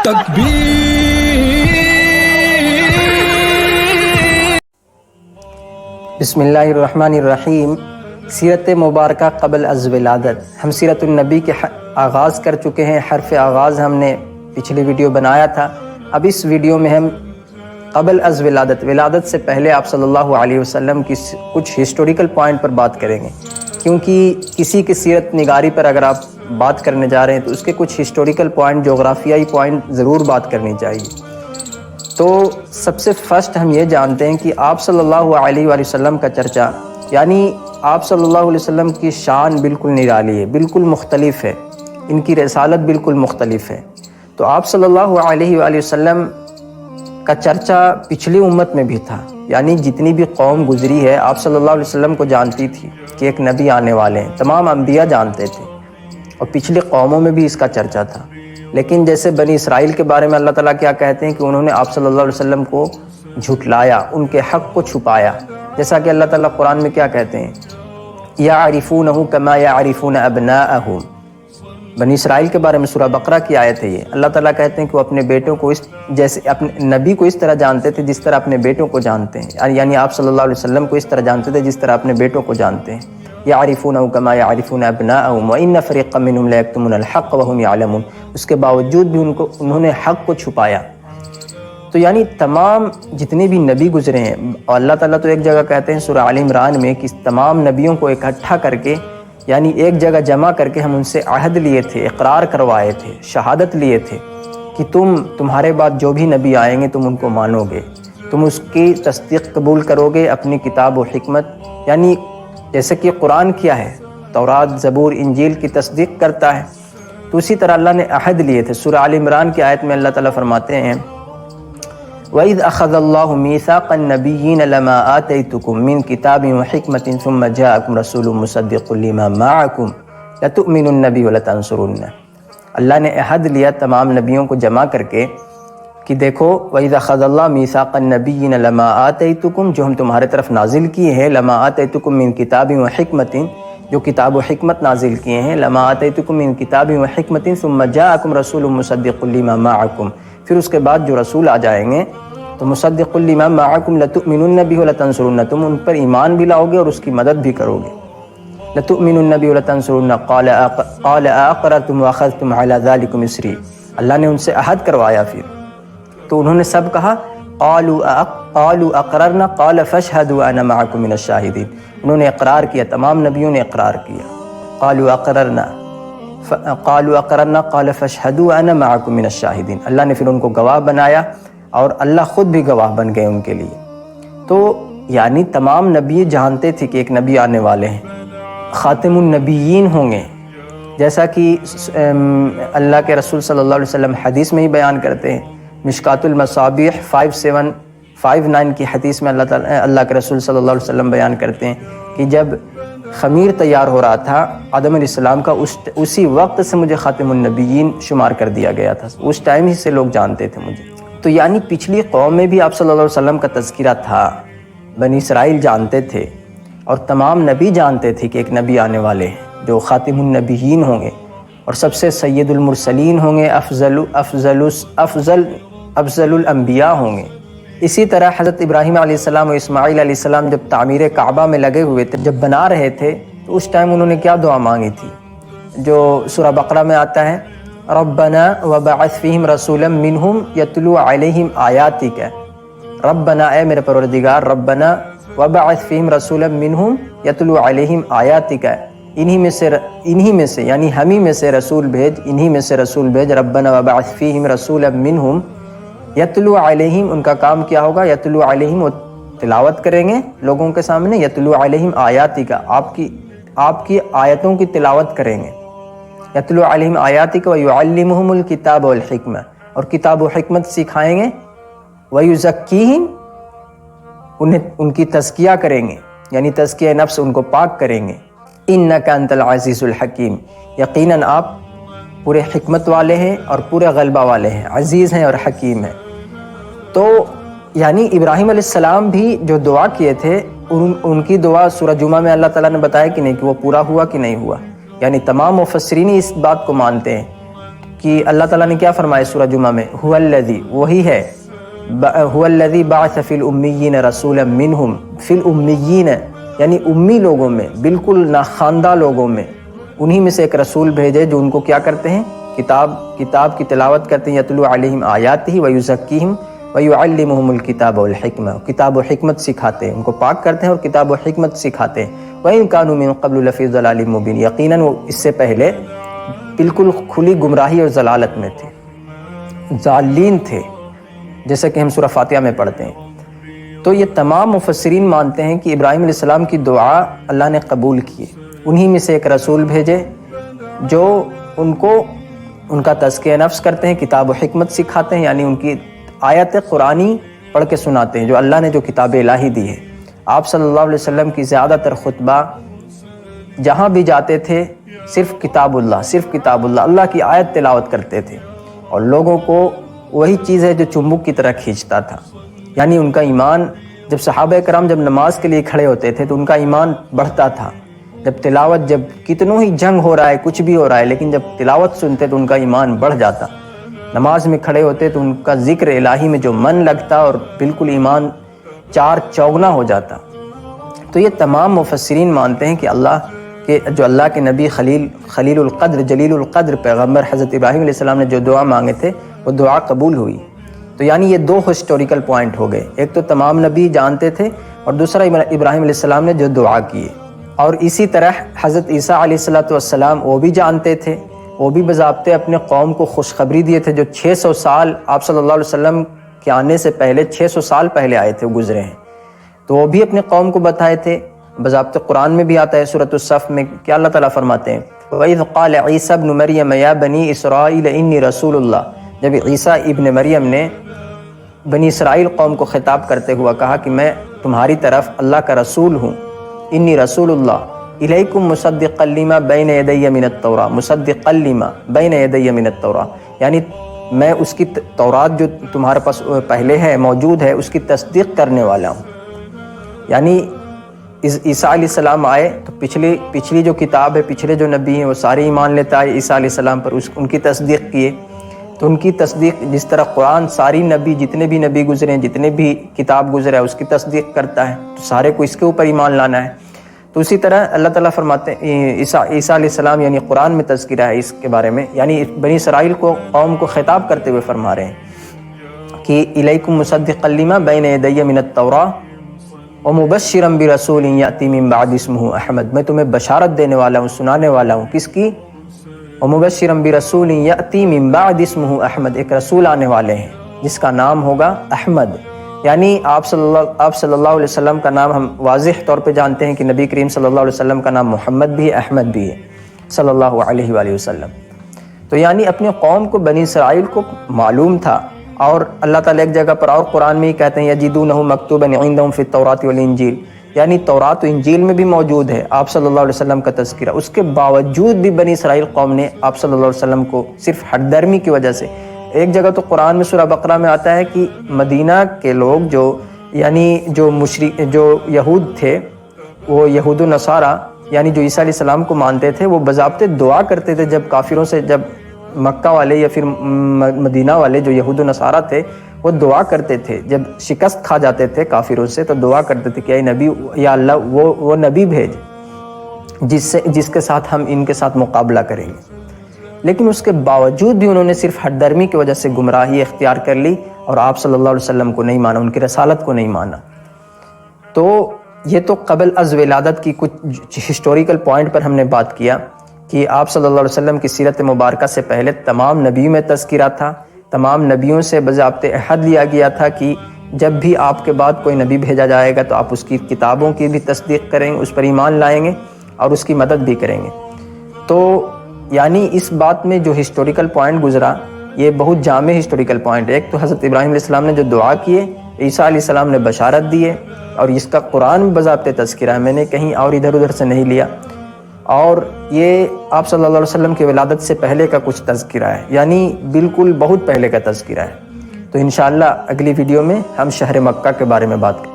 بسم اللہ الرحمن الرحیم۔ سیرت مبارکہ قبل از ولادت، ہم سیرت النبی کے آغاز کر چکے ہیں۔ حرف آغاز ہم نے پچھلی ویڈیو بنایا تھا۔ اب اس ویڈیو میں ہم قبل از ولادت، ولادت سے پہلے آپ صلی اللہ علیہ وسلم کی کچھ ہسٹوریکل پوائنٹ پر بات کریں گے، کیونکہ کسی کی سیرت نگاری پر اگر آپ بات کرنے جا رہے ہیں تو اس کے کچھ ہسٹوریکل پوائنٹ، جغرافیائی پوائنٹ ضرور بات کرنی چاہیے۔ تو سب سے فرسٹ ہم یہ جانتے ہیں کہ آپ صلی اللہ علیہ وآلہ وسلم کا چرچا، یعنی آپ صلی اللہ علیہ وسلم کی شان بالکل نرالی ہے، بالکل مختلف ہے، ان کی رسالت بالکل مختلف ہے۔ تو آپ صلی اللہ علیہ وآلہ وسلم کا چرچا پچھلی امت میں بھی تھا، یعنی جتنی بھی قوم گزری ہے آپ صلی اللہ علیہ وسلم کو جانتی تھی کہ ایک نبی آنے والے ہیں، تمام انبیاء جانتے تھے، اور پچھلی قوموں میں بھی اس کا چرچا تھا۔ لیکن جیسے بنی اسرائیل کے بارے میں اللہ تعالیٰ کیا کہتے ہیں کہ انہوں نے آپ صلی اللہ علیہ وسلم کو جھٹلایا، ان کے حق کو چھپایا، جیسا کہ اللہ تعالیٰ قرآن میں کیا کہتے ہیں، یعرفونہ کما یعرفون ابناءہم۔ بنی اسرائیل کے بارے میں سورہ بقرہ کی آیت ہے یہ۔ اللہ تعالیٰ کہتے ہیں کہ وہ اپنے بیٹوں کو جیسے اپنے نبی کو اس طرح جانتے تھے جس طرح اپنے بیٹوں کو جانتے ہیں، یعنی آپ صلی اللہ علیہ وسلم کو اس طرح جانتے تھے جس طرح اپنے بیٹوں کو جانتے ہیں۔ یعرفونہ کما یعرفون ابناءہم وان فریقا منہم لیکتمون الحق وہم یعلمون۔ اس کے باوجود بھی انہوں نے حق کو چھپایا۔ تو یعنی تمام جتنے بھی نبی گزرے ہیں، اور اللہ تعالیٰ تو ایک جگہ کہتے ہیں سورہ آل عمران میں کہ تمام نبیوں کو اکٹھا کر کے، یعنی ایک جگہ جمع کر کے ہم ان سے عہد لیے تھے، اقرار کروائے تھے، شہادت لیے تھے کہ تمہارے بعد جو بھی نبی آئیں گے تم ان کو مانو گے، تم اس کی تصدیق قبول کرو گے اپنی کتاب و حکمت، یعنی جیسے کہ قرآن کیا ہے، تورات، زبور، انجیل کی تصدیق کرتا ہے، تو اسی طرح اللہ نے عہد لیے تھے۔ سورہ آل عمران کی آیت میں اللہ تعالیٰ فرماتے ہیں وَإِذْ أَخَذَ اللَّهُ مِيثَاقَ النَّبِيِّينَ لَمَا آتَيْتُكُم مِّن كِتَابٍ وَحِكْمَةٍ ثُمَّ جَاءَكُمْ رَسُولٌ مُّصَدِّقٌ لِّمَا مَعَكُمْ لَتُؤْمِنُنَّ بِهِ وَلَتَنصُرُنَّهُ۔ اللہ نے عہد لیا تمام نبیوں کو جمع کر کے کہ دیکھو وَإِذْ أَخَذَ اللَّهُ مِيثَاقَ النَّبِيِّينَ لَمَا آتَيْتُكُم، جو ہم تمہارے طرف نازل کیے ہیں، لَمَا آتَيْتُكُم مِّن كِتَابٍ وَحِكْمَةٍ، جو کتاب و حکمت نازل کیے ہیں، لَمَا آتَيْتُكُم مِّن كِتَابٍ وَحِكْمَةٍ ثُمَّ جَاءَكُمْ رَسُولٌ مُّصَدِّقٌ لِّمَا مَعَكُمْ، پھر اس کے بعد جو رسول آ جائیں گے تو مصدق لما معکم لتؤمنن بہ ولتنصرن، تم ان پر ایمان بھی لاؤ گے اور اس کی مدد بھی کرو گے۔ لتؤمنن بہ ولتنصرن قال اقررتم واخذتم علی ذلکم اصری، اللہ نے ان سے عہد کروایا، پھر تو انہوں نے سب کہا قالوا اقررنا قال فاشهدوا انا معکم من الشاہدین، انہوں نے اقرار کیا، تمام نبیوں نے اقرار کیا، قالوا اقررنا قال فاشهدوا انا معکم من الشاہدین، اللہ نے پھر ان کو گواہ بنایا اور اللہ خود بھی گواہ بن گئے ان کے لیے۔ تو یعنی تمام نبی جانتے تھے کہ ایک نبی آنے والے ہیں، خاتم النبیین ہوں گے، جیسا کہ اللہ کے رسول صلی اللہ علیہ وسلم حدیث میں ہی بیان کرتے ہیں۔ مشکات المصابیح 5759 کی حدیث میں اللہ کے رسول صلی اللہ علیہ وسلم بیان کرتے ہیں کہ جب خمیر تیار ہو رہا تھا آدم علیہ السلام کا، اسی وقت سے مجھے خاتم النبیین شمار کر دیا گیا تھا، اس ٹائم ہی سے لوگ جانتے تھے مجھے۔ تو یعنی پچھلی قوم میں بھی آپ صلی اللہ علیہ وسلم کا تذکرہ تھا، بنی اسرائیل جانتے تھے، اور تمام نبی جانتے تھے کہ ایک نبی آنے والے ہیں جو خاتم النبیین ہوں گے اور سب سے سید المرسلین ہوں گے، افضل الانبیاء ہوں گے۔ اسی طرح حضرت ابراہیم علیہ السلام و اسماعیل علیہ السلام جب تعمیر کعبہ میں لگے ہوئے تھے، جب بنا رہے تھے، تو اس ٹائم انہوں نے کیا دعا مانگی تھی، جو سورہ بقرہ میں آتا ہے ربنا وبعث فیہم رسولا منہم یتلو علیہم آیاتک، ربنا اے میرے پروردگار، ربنا وبعث فیہم رسولا منہم یتلو علیہم آیاتک، انہی میں سے یعنی ہمیں میں سے رسول بھیج، انہی میں سے رسول بھیج، ربنا وبعث فیہم رسولا منہم یتلو علیہم، ان کا کام کیا ہوگا، یتلو علیہم، وہ تلاوت کریں گے لوگوں کے سامنے، یتلو علیہم آیاتک، آپ کی آیتوں کی تلاوت کریں گے، یتلو علیہم آیاتک ویعلمہم الکتاب والحکمہ، اور کتاب و حکمت سکھائیں گے، ویزکیہم، ان کی تزکیہ کریں گے، یعنی تزکیہ نفس، ان کو پاک کریں گے، انک انت العزیز الحکیم، یقیناً آپ پورے حکمت والے ہیں اور پورے غلبہ والے ہیں، عزیز ہیں اور حکیم ہیں۔ تو یعنی ابراہیم علیہ السلام بھی جو دعا کیے تھے، ان کی دعا سورہ جمعہ میں اللہ تعالیٰ نے بتایا کہ نہیں، کہ وہ پورا ہوا کہ نہیں ہوا، یعنی تمام مفسرین اس بات کو مانتے ہیں کہ اللہ تعالیٰ نے کیا فرمایا سورہ جمعہ میں، هو الذی، وہی ہے، هو الذی بعث فی الامیین رسولا منہم، فی الامیین یعنی امی لوگوں میں، بالکل ناخواندہ لوگوں میں، انہی میں سے ایک رسول بھیجے جو ان کو کیا کرتے ہیں، کتاب کی تلاوت کرتے ہیں، یتلو علیہم آیاتہ ویزکیہم ویعلمہم الکتاب والحکمہ، کتاب و حکمت سکھاتے ہیں، ان کو پاک کرتے ہیں اور کتاب و حکمت سکھاتے ہیں، وَإِن كَانُوا مِن قَبْلُ لَفِي ضَلَالٍ مُبِينٍ، یقیناً وہ اس سے پہلے بالکل کھلی گمراہی اور ضلالت میں تھے، ضالین تھے، جیسا کہ ہم سورہ فاتحہ میں پڑھتے ہیں۔ تو یہ تمام مفسرین مانتے ہیں کہ ابراہیم علیہ السلام کی دعا اللہ نے قبول کی، انہی میں سے ایک رسول بھیجے جو ان کو ان کا تزکیہ نفس کرتے ہیں، کتاب و حکمت سکھاتے ہیں، یعنی ان کی آیت قرآنی پڑھ کے سناتے ہیں جو اللہ نے جو کتاب الہی دی ہے۔ آپ صلی اللہ علیہ وسلم کی زیادہ تر خطبہ جہاں بھی جاتے تھے صرف کتاب اللہ، اللہ کی آیت تلاوت کرتے تھے، اور لوگوں کو وہی چیز ہے جو چمبک کی طرح کھینچتا تھا، یعنی ان کا ایمان، جب صحابہ کرام جب نماز کے لیے کھڑے ہوتے تھے تو ان کا ایمان بڑھتا تھا، جب تلاوت، جب کتنوں ہی جنگ ہو رہا ہے، کچھ بھی ہو رہا ہے، لیکن جب تلاوت سنتے تو ان کا ایمان بڑھ جاتا، نماز میں کھڑے ہوتے تو ان کا ذکر الہی میں جو من لگتا اور بالکل ایمان چار چوگنا ہو جاتا۔ تو یہ تمام مفسرین مانتے ہیں کہ جو اللہ کے نبی خلیل القدر، جلیل القدر پیغمبر حضرت ابراہیم علیہ السلام نے جو دعا مانگے تھے وہ دعا قبول ہوئی۔ تو یعنی یہ دو ہسٹوریکل پوائنٹ ہو گئے، ایک تو تمام نبی جانتے تھے، اور دوسرا ابراہیم علیہ السلام نے جو دعا کی، اور اسی طرح حضرت عیسیٰ علیہ السلام وہ بھی جانتے تھے، وہ بھی بضابطے اپنے قوم کو خوشخبری دیے تھے، جو 600 سال آپ صلی اللہ علیہ وسلم کے آنے سے پہلے 600 سال پہلے آئے تھے، وہ گزرے ہیں، تو وہ بھی اپنے قوم کو بتائے تھے۔ بضابطہ قرآن میں بھی آتا ہے سورۃ الصف میں، کیا اللہ تعالیٰ فرماتے ہیں، وَإِذْ قَالَ عِيسَى ابْنُ مَرْيَمَ يَا بَنِي إِسْرَائِيلَ إِنِّي رَسُولُ اللَّهِ، جب عیسیٰ ابن مریم نے بنی اسرائیل قوم کو خطاب کرتے ہوا کہا کہ میں تمہاری طرف اللہ کا رسول ہوں، انی رسول اللہ الیکم مصدقا لما بین یدی من التوراۃ، مصدقا لما بین یدی من التوراۃ، یعنی میں اس کی تورات جو تمہارے پاس پہلے ہے، موجود ہے، اس کی تصدیق کرنے والا ہوں۔ یعنی عیسیٰ علیہ السلام آئے تو پچھلی جو کتاب ہے، پچھلے جو نبی ہیں وہ سارے ایمان لیتا ہے عیسیٰ علیہ السلام پر، ان کی تصدیق کیے، تو ان کی تصدیق جس طرح قرآن ساری نبی، جتنے بھی نبی گزرے ہیں، جتنے بھی کتاب گزرے اس کی تصدیق کرتا ہے، تو سارے کو اس کے اوپر ایمان لانا ہے۔ تو اسی طرح اللہ تعالیٰ فرماتے ہیں، عیسیٰ علیہ السلام یعنی قرآن میں تذکرہ ہے اس کے بارے میں، یعنی بنی اسرائیل کو، قوم کو خطاب کرتے ہوئے فرما رہے ہیں کہ الیکم مصدقا لما بین یدی من التوراۃ ومبشرا برسول یأتی من بعد اسمہ احمد، میں تمہیں بشارت دینے والا ہوں، سنانے والا ہوں، کس کی؟ ومبشرا برسول یأتی من بعد اسمہ احمد، ایک رسول آنے والے ہیں جس کا نام ہوگا احمد، یعنی آپ صلی اللہ علیہ وسلم کا نام ہم واضح طور پہ جانتے ہیں کہ نبی کریم صلی اللہ علیہ وسلم کا نام محمد بھی ہے، احمد بھی ہے صلی اللہ علیہ وآلہ وسلم۔ تو یعنی اپنے قوم کو، بنی اسرائیل کو معلوم تھا، اور اللہ تعالیٰ ایک جگہ پر اور قرآن میں ہی کہتے ہیں یجدونہ مکتوبا عندہم فی التوراۃ والانجیل، یعنی تورات و انجیل میں بھی موجود ہے آپ صلی اللہ علیہ وسلم کا تذکرہ، اس کے باوجود بھی بنی اسرائیل قوم نے آپ صلی اللہ علیہ وسلم کو صرف ہٹ درمی کی وجہ سے، ایک جگہ تو قرآن میں سورہ بقرہ میں آتا ہے کہ مدینہ کے لوگ جو یہود تھے، وہ یہود و نصارہ، یعنی جو عیسیٰ علیہ السلام کو مانتے تھے، وہ بضابطے دعا کرتے تھے جب کافروں سے، جب مکہ والے یا پھر مدینہ والے جو یہود و نصارہ تھے وہ دعا کرتے تھے، جب شکست کھا جاتے تھے کافروں سے تو دعا کرتے تھے کہ اے نبی، یا اللہ وہ نبی بھیج جس کے ساتھ ہم ان کے ساتھ مقابلہ کریں گے، لیکن اس کے باوجود بھی انہوں نے صرف ہٹ درمی کی وجہ سے گمراہی اختیار کر لی اور آپ صلی اللہ علیہ وسلم کو نہیں مانا، ان کی رسالت کو نہیں مانا۔ تو یہ تو قبل از ولادت کی کچھ ہسٹوریکل پوائنٹ پر ہم نے بات کیا کہ آپ صلی اللہ علیہ وسلم کی سیرت مبارکہ سے پہلے تمام نبیوں میں تذکرہ تھا، تمام نبیوں سے بضابطِ عہد لیا گیا تھا کہ جب بھی آپ کے بعد کوئی نبی بھیجا جائے گا تو آپ اس کی کتابوں کی بھی تصدیق کریں گے، اس پر ایمان لائیں گے اور اس کی مدد بھی کریں گے۔ تو یعنی اس بات میں جو ہسٹوریکل پوائنٹ گزرا، یہ بہت جامع ہسٹوریکل پوائنٹ ہے۔ ایک تو حضرت ابراہیم علیہ السلام نے جو دعا کیے، عیسیٰ علیہ السلام نے بشارت دی ہے، اور اس کا قرآن میں بضابطِ تذکرہ ہے، میں نے کہیں اور ادھر سے نہیں لیا، اور یہ آپ صلی اللہ علیہ وسلم کی ولادت سے پہلے کا کچھ تذکرہ ہے، یعنی بالکل بہت پہلے کا تذکرہ ہے۔ تو انشاءاللہ اگلی ویڈیو میں ہم شہر مکہ کے بارے میں بات کریں۔